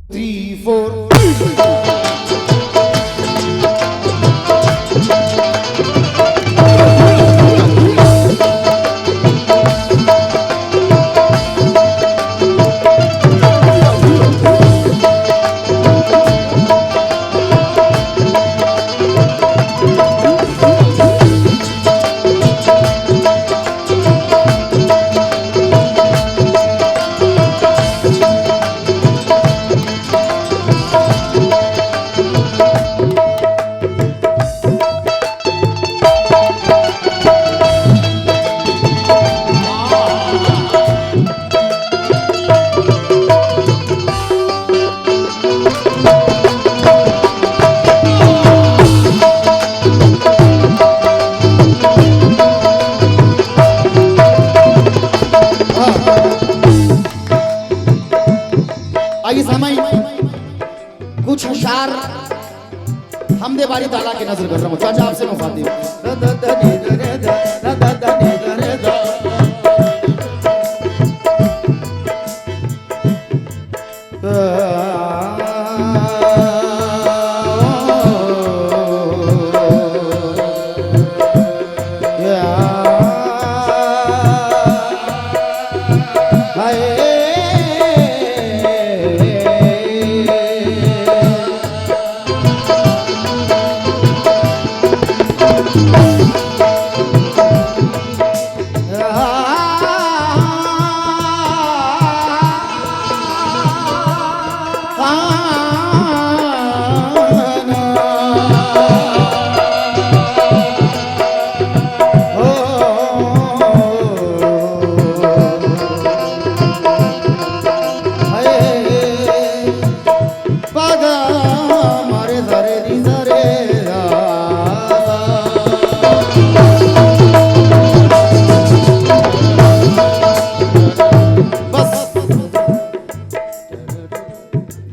3, 4. आइए सामाई कुछ अशार हमदे बारी ताला की नजर कर रहा हूँ। चाचा आपसे मुखातिब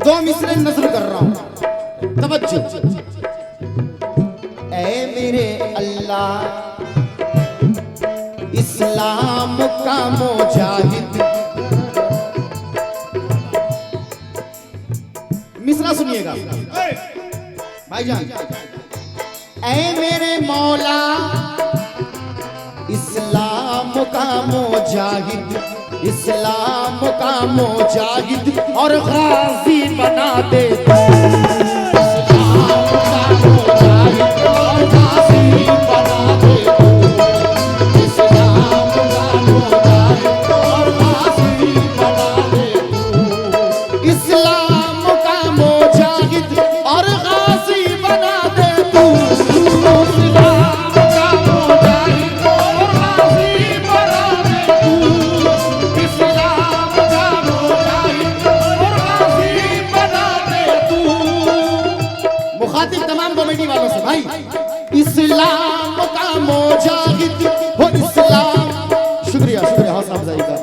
दो मिसरे नजर कर रहा हूं। तवज्जो। ऐ मेरे अल्लाह इस्लाम का मुजाहिद। मिसरा सुनिएगा भाईजान। ऐ मेरे मौला इस्लाम का मुजाहिद, इस्लाम का मुजाहिद और गाजी बना दे। इस्लाम का मुजाहिद और गाजी बना दे। इस्लाम का मुजाहिद और गाजी बना दे। इस्लाम का मुजाहिद और गाजी बना दे तू। तमाम कमेटी वालों से भाई, इस्लाम का मुजाहिद हो इस्लाम। शुक्रिया शुक्रिया हौसला अफजाई का।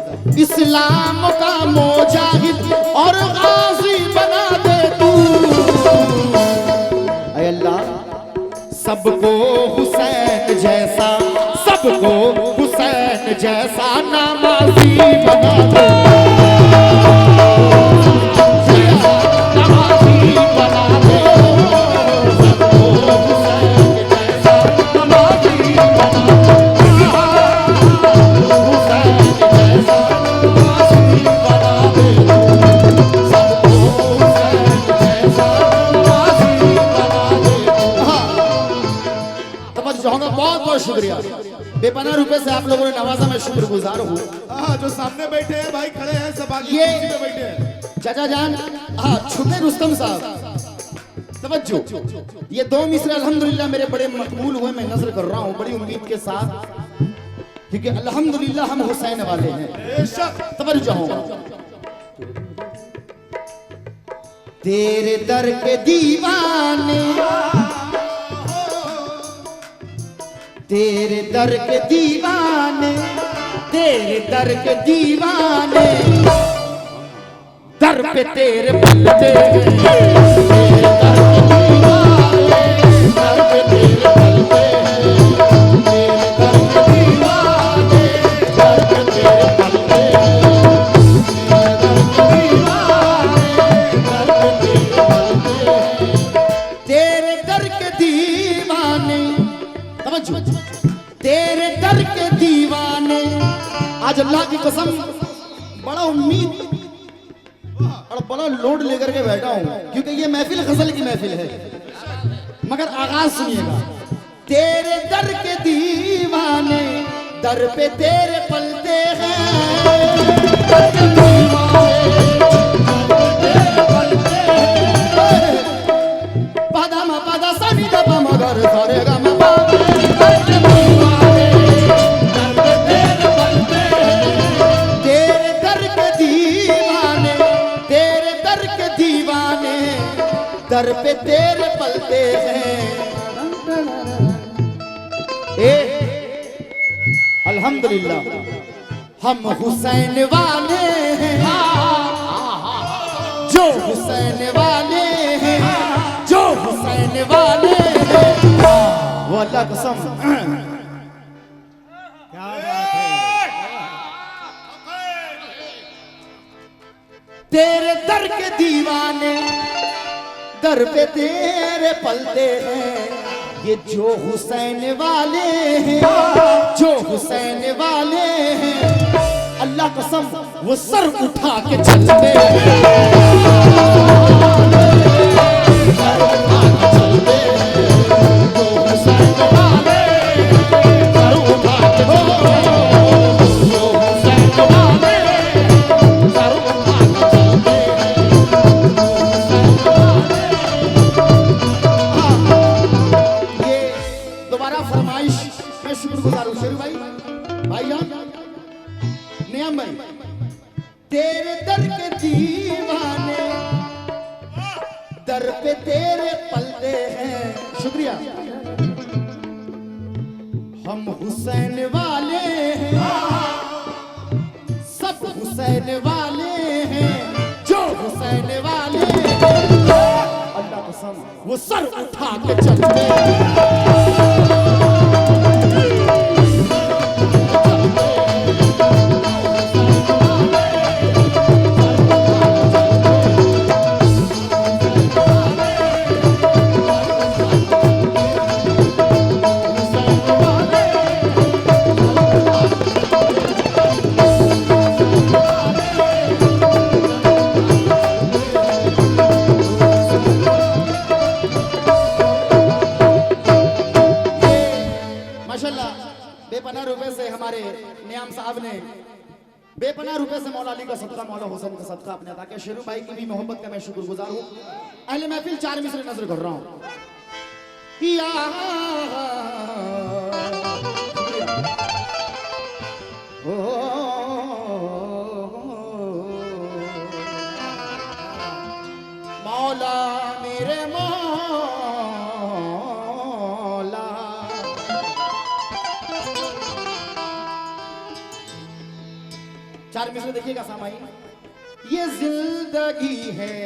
इस्लाम का मुजाहिद और गाजी बना दे तू। ऐ अल्लाह सबको हुसैन जैसा, सबको हुसैन जैसा नमाजी बना दे। बहुत बहुत शुक्रिया। बेपनाह रुपए से आप लोगों ने नवाजा, मैं शुक्रगुजार हूँ। जो सामने बैठे हैं भाई, खड़े हैं सब आगे ये पे बैठे हैं। चाचा जान, हाँ छुपे रुस्तम साहब तवज्जो। ये दो मिसरे अल्हम्दुलिल्लाह मेरे बड़े मकबूल हुए, मैं नजर कर रहा हूँ बड़ी उम्मीद के साथ, क्योंकि अल्हम्दुलिल्लाह हम हुसैन वाले हैं। तवज्जो होगा। तेरे दर के दीवाने, तेरे दर के दीवाने, तेरे दर के दीवाने, दर पे तेरे बल्ले। बड़ा उम्मीद और बड़ा लोड लेकर के बैठा हूं, क्योंकि ये महफिल गजल की महफिल है। मगर आगाज सुनिएगा। तेरे दर के दीवाने दर पे तेरे पलते हैं, पदा मा पदा सनी दा मगर सारे गा मा तेरे दर के दीवाने तेरे दर के दीवाने दर पे तेरे पलते हैं। अल्हम्दुलिल्लाह हम हुसैन वाले हैं, जो हुसैन वाले हैं, जो हुसैन वाले हैं, वो अल्लाह कसम। क्या बात है। तेरे दर के दीवाने दर पे तेरे पलते हैं, ये जो हुसैन वाले हैं, जो हुसैन वाले हैं, अल्लाह कसम वो सर उठा के चलते हैं, सर उठा के चलते हैं, जो हुसैन वाले सर उठा के चलते हैं, जो हुसैन वाले सर उठा के चलते हैं, दोबारा फरमाइश। मैं शुक्रगुजार हूं शेरू भाई, भाईजान, नियम भाई। तेरे दर के दीवाने दर पे तेरे पलते हैं, शुक्रिया। हम हुसैन वाले हैं, सब हुसैन वाले हैं, जो हुसैन वाले हैं, अल्लाह कसम वो सर उठा के चलते हैं। बेपनाह रुपए से हमारे नियाम साहब ने बेपनाह रुपए से मौला अली का सदका, मौला हुसैन का सदका अपने अदा किया। शेरू भाई की भी मोहब्बत का मैं शुक्रगुजार हूँ। अहले महफिल 4 मिसरे नजर कर रहा हूँ। मौला मेरे मौला, चार मिसरे देखिएगा सामाई। ये जिंदगी है,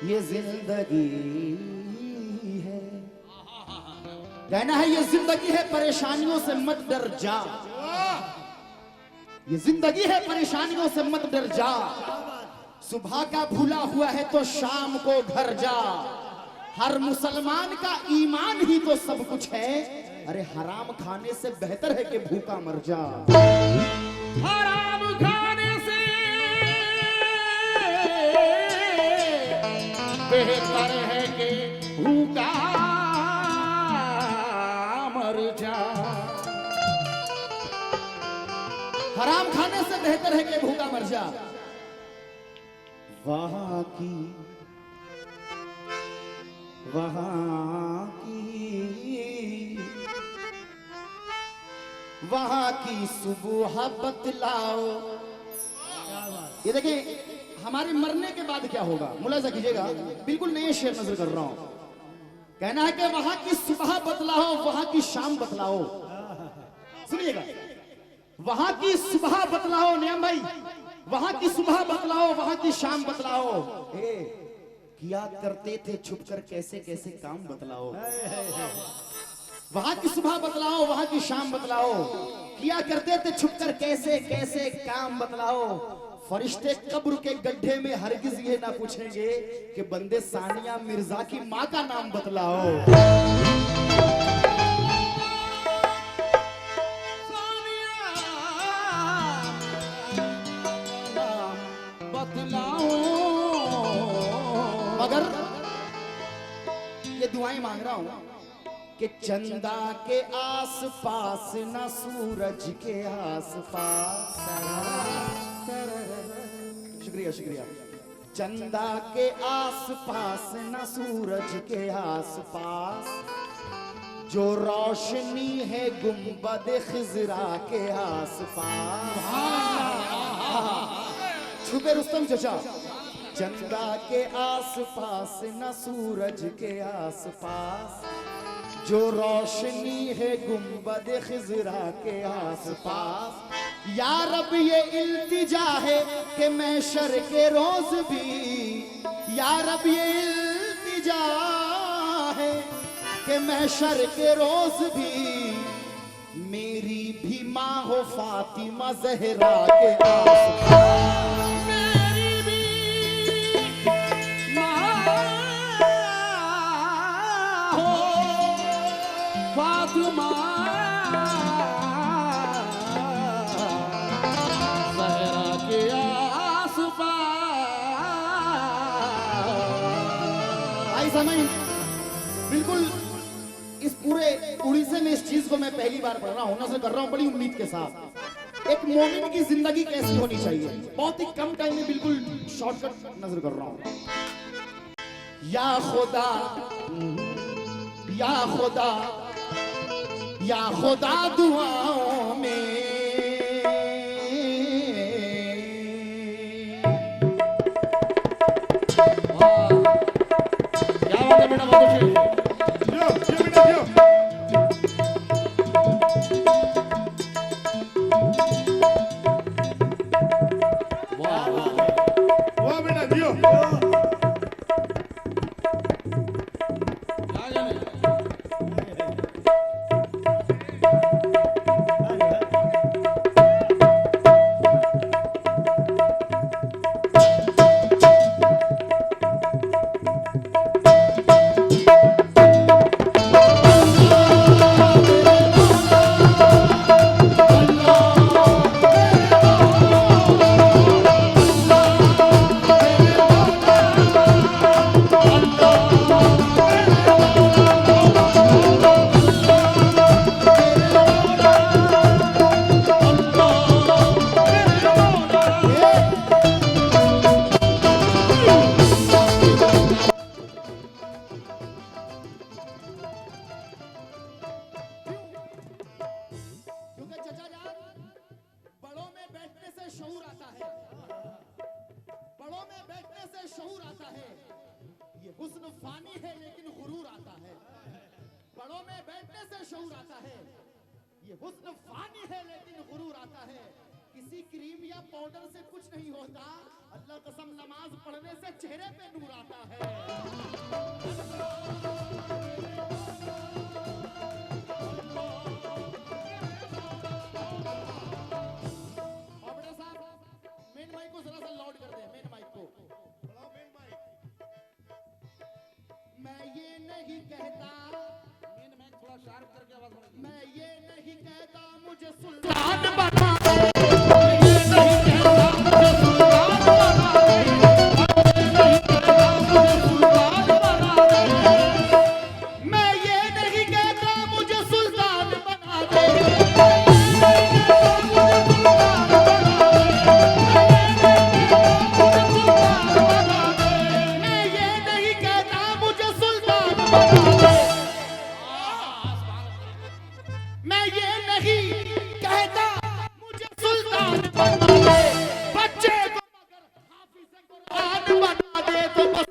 ये जिंदगी है, कहना है ये जिंदगी है परेशानियों से मत डर जा, ये जिंदगी है परेशानियों से मत डर जा, सुबह का भूला हुआ है तो शाम को घर जा, हर मुसलमान का ईमान ही तो सब कुछ है, अरे हराम खाने से बेहतर है कि भूखा मर जा। हराम खाने से बेहतर है कि भूखा मर जा, हराम खाने से बेहतर है कि भूखा मर जा। वहां की वहां की सुबह बतलाओ। ये देखिए हमारे मरने के बाद क्या होगा, मुलाजा कीजिएगा, बिल्कुल नए शेर नजर कर रहा हूं। कहना है कि वहां की सुबह बतलाओ, वहां की शाम बतलाओ। सुनिएगा, वहां की सुबह बतलाओ नियम भाई, वहां की सुबह बतलाओ, वहां की शाम बतलाओ। किया करते थे छुप कर कैसे कैसे काम बतलाओ। वहां की सुबह बतलाओ, वहां की शाम बतलाओ। किया करते थे छुप कर कैसे कैसे काम बतलाओ। फरिश्ते कब्र के गड्ढे में हरगिज ये ना पूछेंगे कि बंदे सानिया मिर्जा की माँ का नाम बतलाओ। सानिया मगर ये दुआएं मांग रहा हूं कि चंदा के आस पास न सूरज के आस पास। शुक्रिया शुक्रिया। चंदा के आस पास न सूरज के आस पास, जो रोशनी है गुंबद खिजरा के आस पास। छुपे रुस्तम चचा। चंदा के आस पास न सूरज के आस पास, जो रोशनी है गुंबद खिजरा के आस पास। या रब ये इल्तिजा है कि महशर के रोज भी, या रब ये इल्तिजा है कि महशर के रोज भी मेरी भी माँ हो फातिमा ज़हरा के आस पास। मेरी भी माँ हो फातिमा ज़हरा के आस-पास। भाई समय बिल्कुल इस पूरे उड़ीसे में इस चीज को मैं पहली बार पढ़ रहा हूं, नज़र कर रहा हूं बड़ी उम्मीद के साथ। एक मोमिन की जिंदगी कैसी होनी चाहिए, बहुत ही कम टाइम में बिल्कुल शॉर्टकट नजर कर रहा हूं। या खुदा या खुदा या खुदा दुआओं में क्या बात है बेटा, बहुत अच्छी। जियो बेटा जियो। वाह बेटा जियो। क्या जाने? क्योंकि चचा जान, बड़ों में बैठने से शऊर आता है, बड़ों में बैठने से शऊर आता है। ये हुस्न फानी है लेकिन गुरूर आता है। बड़ों में बैठने से शऊर आता है, ये हुस्न फानी है लेकिन गुरूर आता है। किसी क्रीम या पाउडर से कुछ नहीं होता, अल्लाह कसम नमाज पढ़ने से चेहरे पे नूर आता है। ऑपरेटर साहब, मेन माइक को जरा सा लाउड कर दे, मेन माइक को। बढ़ाओ मेन माइक। मैं ये नहीं कहता, मेन में थोड़ा शार्प करके आवाज बोलिए। मैं ये नहीं कहता मुझे सुल्तान सुल्तान बना दे, ये नहीं कहता मुझे सुल्तान बना दे, ये नहीं कहता मुझे सुल्तान बना दे। मैं ये नहीं कहता मुझे सुल्तान बना दे। मैं ये नहीं कहता मुझे सुल्तान बना दे। मैं ये नहीं कहता मुझे सुल्तान बना दे। बच्चे को मगर हाफिज़ कुरान बना दे तो बस।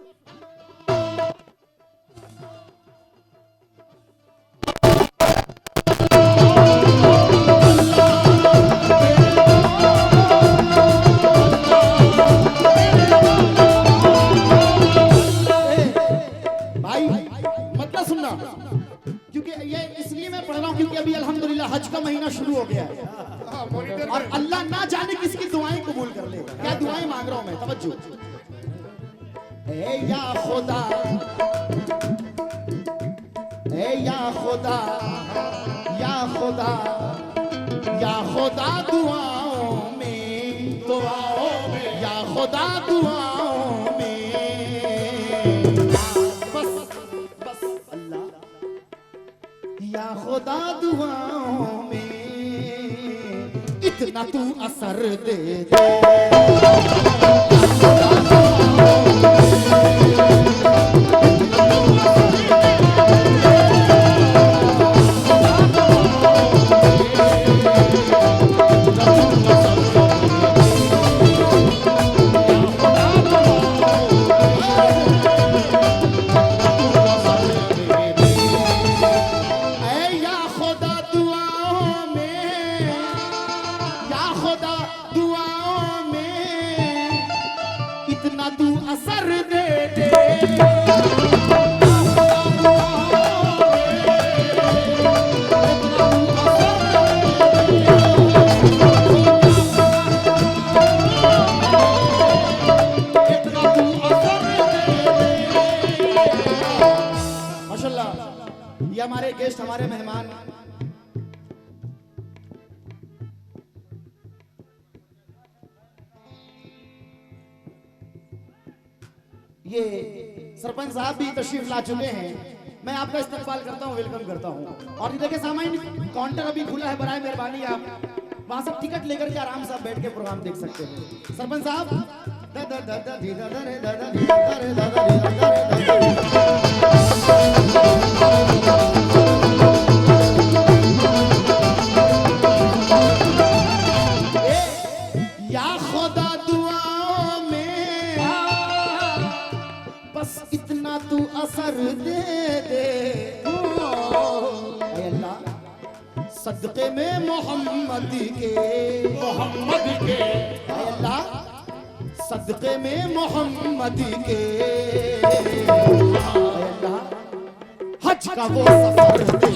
भाई मतलब सुनना, क्योंकि ये इसलिए मैं पढ़ रहा हूँ क्योंकि अभी अल्हम्दुलिल्लाह हज का महीना शुरू हो गया है हाँ मॉनिटर और में। अल्लाह ना जाने किसकी दुआएं कबूल कर ले। क्या दुआएं मांग रहा हूं मैं, तवज्जो। ए या खुदा, ए या खुदा, या खुदा, या खुदा दुआओं में, दुआओं में, या खुदा दुआओं में खुदा दुआओं में इतना तू असर दे दे। ये हमारे गेस्ट, हमारे मेहमान ये सरपंच साहब भी तशरीफ ला चुके हैं। मैं आपका इस्तकबाल करता हूं, वेलकम करता हूं। और ये देखिए सामाइन काउंटर अभी खुला है, बराए मेहरबानी आप वहां से टिकट लेकर के आराम से आप बैठ के प्रोग्राम देख सकते हैं। सरपंच साहब या खुदा दुआओं में बस इतना तू असर दे दे। अल्लाह सदक़े में मोहम्मद के अल्लाह सदक़े में मोहम्मद के अल्लाह हज का वो सफर दे।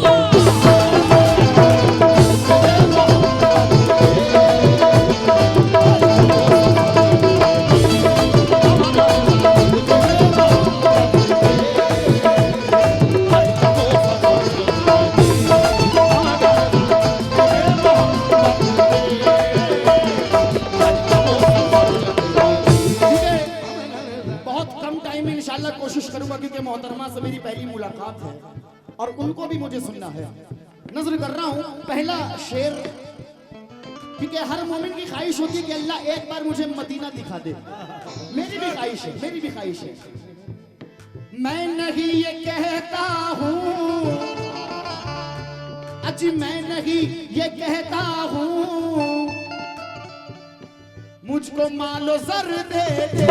कोशिश करूंगा क्योंकि मोहतरमा से मेरी पहली मुलाकात है और उनको भी मुझे सुनना है। नजर कर रहा हूं पहला शेर, क्योंकि हर मोमिन की ख्वाहिश होती है कि अल्लाह एक बार मुझे मदीना दिखा दे। मेरी भी ख्वाहिश है, मेरी भी ख्वाहिश है। मैं नहीं ये कहता हूं, अजी मैं नहीं ये कहता हूं, मुझको मालो जर दे दे।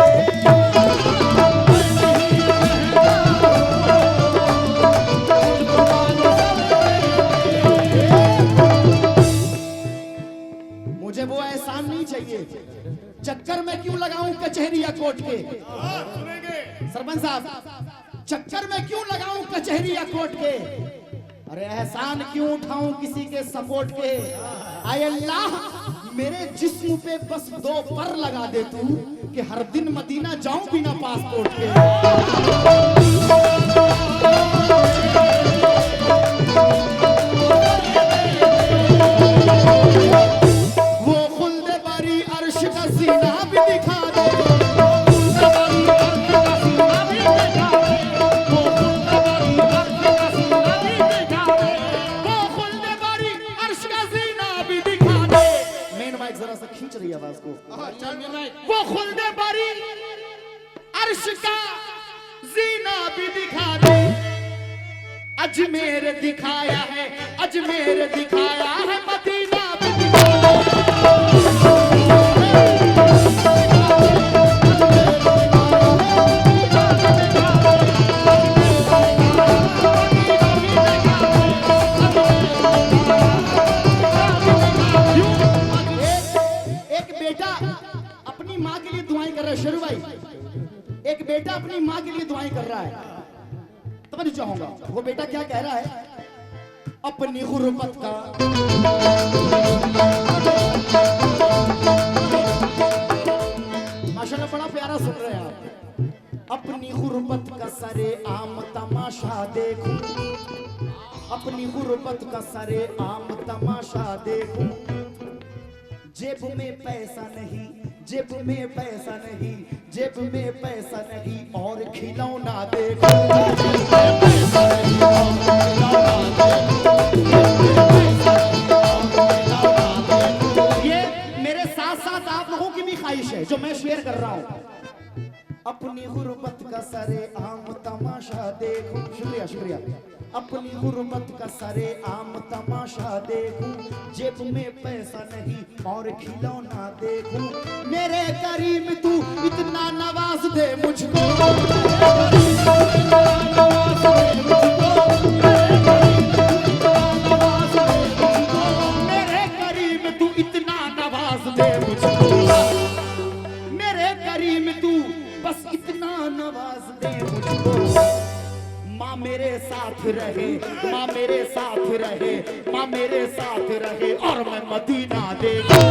मुझे वो एहसान नहीं चाहिए। चक्कर में क्यों लगाऊं कचहरी या कोर्ट के? सरपंच साहब, चक्कर में क्यों लगाऊं कचहरी या कोर्ट के? अरे एहसान क्यों उठाऊं किसी के सपोर्ट के? आय अल्लाह मेरे जिस्म पे बस 2 पर लगा दे तू कि हर दिन मदीना जाऊं बिना पासपोर्ट के। वो खुल्दे बारी अर्श का सीना भी दिखा दे। खींच रही आवाज को। वो खुल्दे बारी अर्श का जीना भी दिखा दे। अजमेर दिखाया है, अजमेर दिखाया है, मदीना भी दिखा दे। शेरू भाई, एक बेटा अपनी माँ के लिए दुआएं कर रहा है, तो मैं चाहूंगा वो बेटा क्या कह रहा है। अपनी गुर्बत का माशाल्लाह बड़ा प्यारा सुन रहे हैं आप। अपनी गुर्बत का सरे आम तमाशा देखूं, अपनी गुर्बत का सरे आम तमाशा देखूं। जेब में पैसा नहीं, जेब में पैसा नहीं, जेब में पैसा नहीं और खिलौना देखो। फरमाइश है जो मैं शेयर कर रहा हूं। अपनी गुर्बत का सरे आम तमाशा देखूं, शुक्रिया शुक्रिया। अपनी गुर्बत का सरे आम तमाशा देखूं, जेब में पैसा नहीं और खिलौना देखूं, मेरे करीम तू इतना नवाज दे मुझको, मेरे करीम तू इतना नवाज दे मुझको, मेरे करीम तू बस इतना नवाज दे मुझको। माँ मेरे साथ रहे, माँ मेरे साथ रहे, माँ मेरे साथ रहे और मैं मदीना देखूं।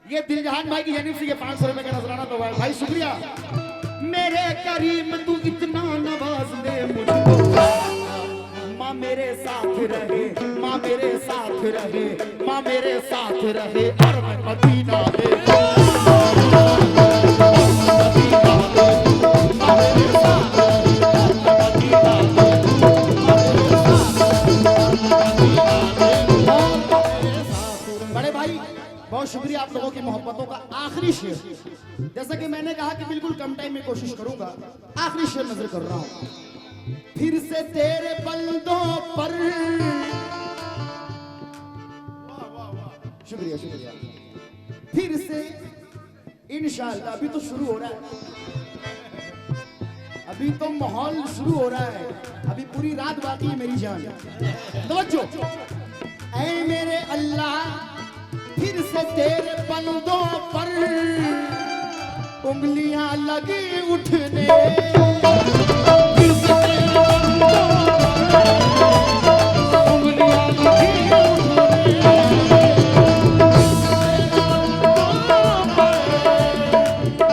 ये दिलजहान भाई की जानिब से ये 500 रुपए का नजराना तो भाई शुक्रिया। मेरे करीम तू इतना नवाज दे मुझको, माँ मेरे साथ रहे, माँ मेरे साथ रहे, माँ मेरे साथ रहे और मैं मदीना देखूं। बड़े भाई बहुत शुक्रिया आप लोगों की मोहब्बतों का। आखिरी शेर, जैसा कि मैंने कहा कि बिल्कुल कम टाइम में कोशिश करूंगा, आखिरी शेर नजर कर रहा हूं। फिर से तेरे बंदों पर, शुक्रिया शुक्रिया, फिर से इंशाअल्लाह। अभी तो शुरू हो रहा है, अभी तो माहौल शुरू हो रहा है, अभी पूरी रात बाकी है मेरी जान। तवज्जो, ऐ मेरे अल्लाह फिर से तेरे बंदों पर उंगलियां लगी उठने, फिर से तेरे बंदों पर उंगलियां लगी उठने,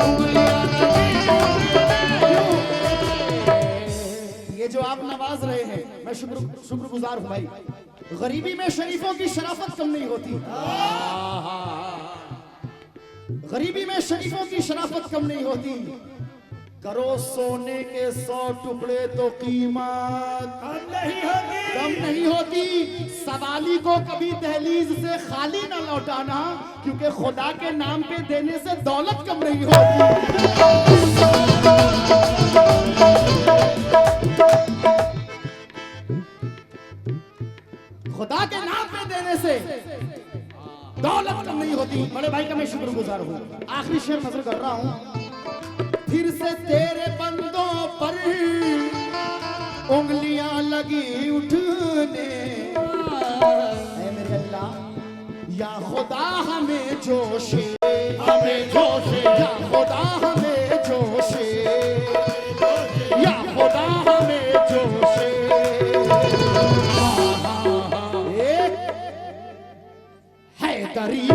उंगलियां लगी। ये जो आप नवाज रहे हैं मैं शुक्रगुजार हूं भाई। गरीबी में शरीफों की शराफत कम नहीं होती, गरीबी में शरीफों की शराफत कम नहीं होती। करो सोने के 100 टुकड़े तो कीमत कम नहीं होती। सवाली को कभी दहलीज से खाली न लौटाना, क्योंकि खुदा के नाम पे देने से दौलत कम नहीं होती। खुदा के नाम पे देने से दौलत कम नहीं होती। बड़े भाई का मैं शुक्रगुजार हूँ। आखिरी शेर नजर कर रहा हूँ। फिर से तेरे बंदों पर उंगलियां लगी उठने, ऐ मेरे अल्लाह या खुदा हमें जोशे, हमें जोशे, या खुदा हमें जोशे, या खुदा हमें जोशे। हैदरी